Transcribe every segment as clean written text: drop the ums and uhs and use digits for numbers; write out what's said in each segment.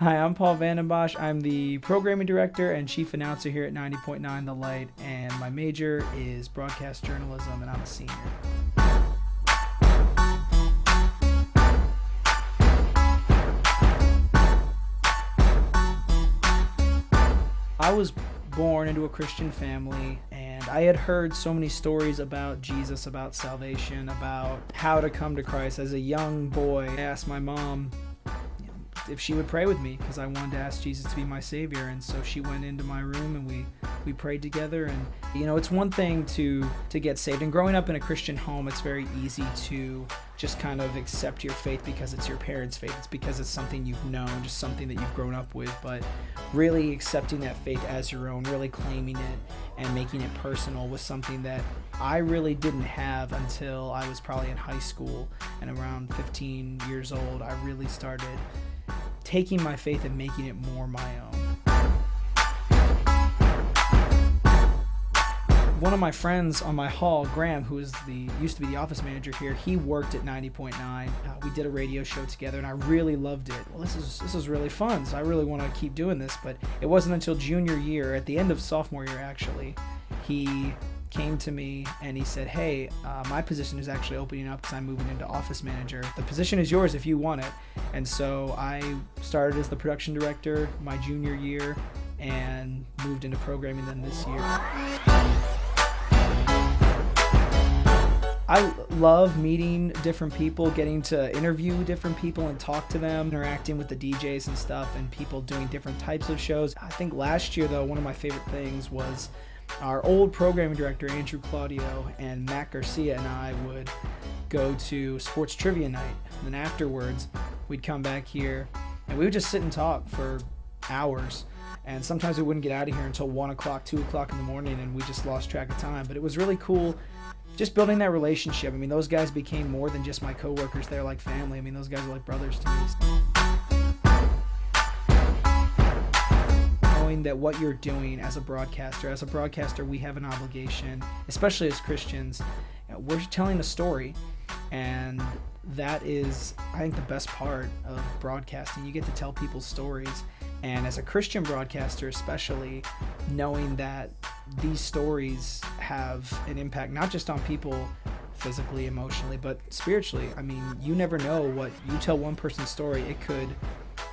Hi, I'm Paul Vandenbosch. I'm the programming director and chief announcer here at 90.9 The Light, and my major is broadcast journalism, and I'm a senior. I was born into a Christian family, and I had heard so many stories about Jesus, about salvation, about how to come to Christ. As a young boy, I asked my mom if she would pray with me because I wanted to ask Jesus to be my savior, and so she went into my room and we prayed together. And it's one thing to get saved, and growing up in a Christian home, it's very easy to just kind of accept your faith because it's your parents' faith. It's because it's something you've known, just something that you've grown up with. But really accepting that faith as your own, really claiming it and making it personal was something that I really didn't have until I was probably in high school, and around 15 years old I really started taking my faith and making it more my own. One of my friends on my hall, Graham, who used to be the office manager here, he worked at 90.9. We did a radio show together, and I really loved it. Well, this is really fun, so I really want to keep doing this. But it wasn't until junior year, at the end of sophomore year actually, he came to me and he said, hey, my position is actually opening up because I'm moving into office manager. The position is yours if you want it. And so I started as the production director my junior year and moved into programming then this year. I love meeting different people, getting to interview different people and talk to them, interacting with the DJs and stuff, and people doing different types of shows. I think last year, though, one of my favorite things was our old programming director, Andrew Claudio, and Matt Garcia and I would go to sports trivia night. And then afterwards, we'd come back here, and we would just sit and talk for hours. And sometimes we wouldn't get out of here until 1 o'clock, 2 o'clock in the morning, and we just lost track of time. But it was really cool just building that relationship. I mean, those guys became more than just my coworkers. They're like family. I mean, those guys are like brothers to me. Knowing that what you're doing as a broadcaster, we have an obligation, especially as Christians. We're telling a story, and that is, I think, the best part of broadcasting. You get to tell people's stories, and as a Christian broadcaster especially, knowing that these stories have an impact not just on people physically, emotionally, but spiritually. I mean, you never know what you tell one person's story, it could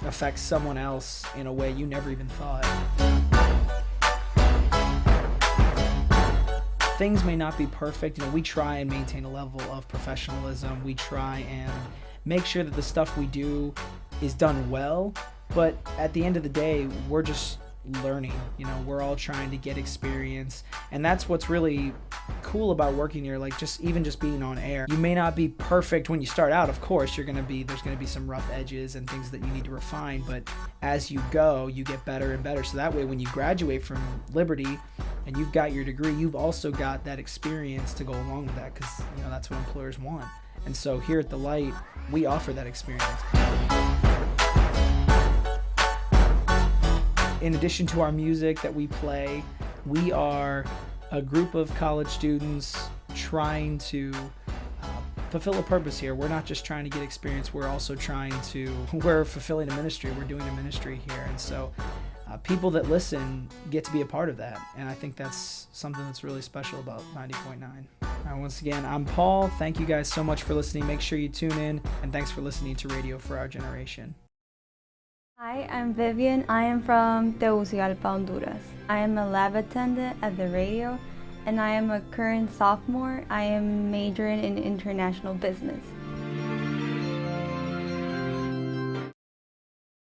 affect someone else in a way you never even thought. Things may not be perfect. We try and maintain a level of professionalism. We try and make sure that the stuff we do is done well, but at the end of the day, we're just learning. We're all trying to get experience, and that's what's really cool about working here. Like just being on air, you may not be perfect when you start out. Of course, there's gonna be some rough edges and things that you need to refine, but as you go, you get better and better. So that way, when you graduate from Liberty and you've got your degree, you've also got that experience to go along with that, because that's what employers want. And so here at The Light, we offer that experience. In addition to our music that we play, we are a group of college students trying to fulfill a purpose here. We're not just trying to get experience, we're fulfilling a ministry. We're doing a ministry here. And so people that listen get to be a part of that. And I think that's something that's really special about 90.9. Once again, I'm Paul. Thank you guys so much for listening. Make sure you tune in, and thanks for listening to Radio for Our Generation. Hi, I'm Vivian. I am from Tegucigalpa, Honduras. I am a lab attendant at the radio, and I am a current sophomore. I am majoring in international business.